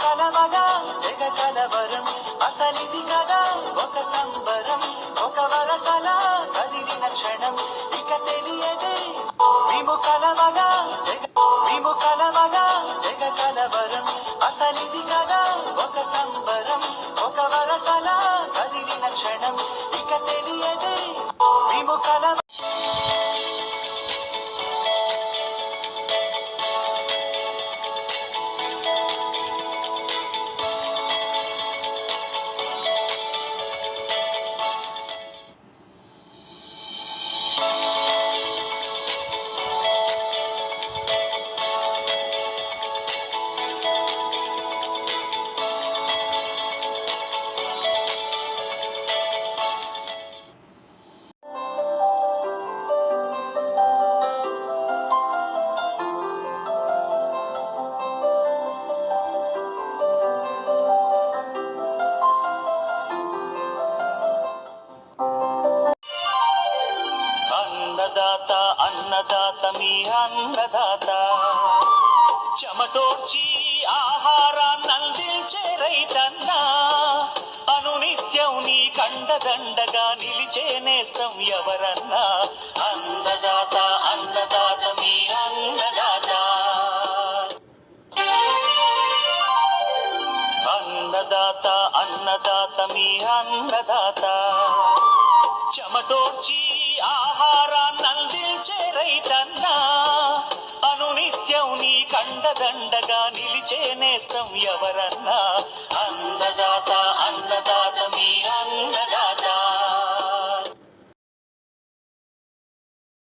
కలవగా తెగ కలవరం అసలిది కదా ఒక సంబరం ఒక వరసలా కదిలిన క్షణం ఇక తెలియదే కలవగా తెగ కలవరం అసలిది కదా ఒక సంబరం ఒక వరసలా కదిలిన క్షణం ఇక తెలియదే కలవ అన్నదాత మీ అన్నదాత చెమటోర్చి ఆహారాన్నందించే రైతన్నా అనునిత్యం నీ కండదండగా నిలిచే నేస్తం ఎవరన్నా అన్నదాత అన్నదాత మీ అన్నదాత అన్నదాత అన్నదాత మీ అన్నదాత చెమటోర్చి ఆహారాన్నందించే రైతన్నా అనునిత్యం నీ కండదండగా నిలిచే నేస్తం ఎవరన్నా అన్నదాత అన్నదాత మీ అన్నదాత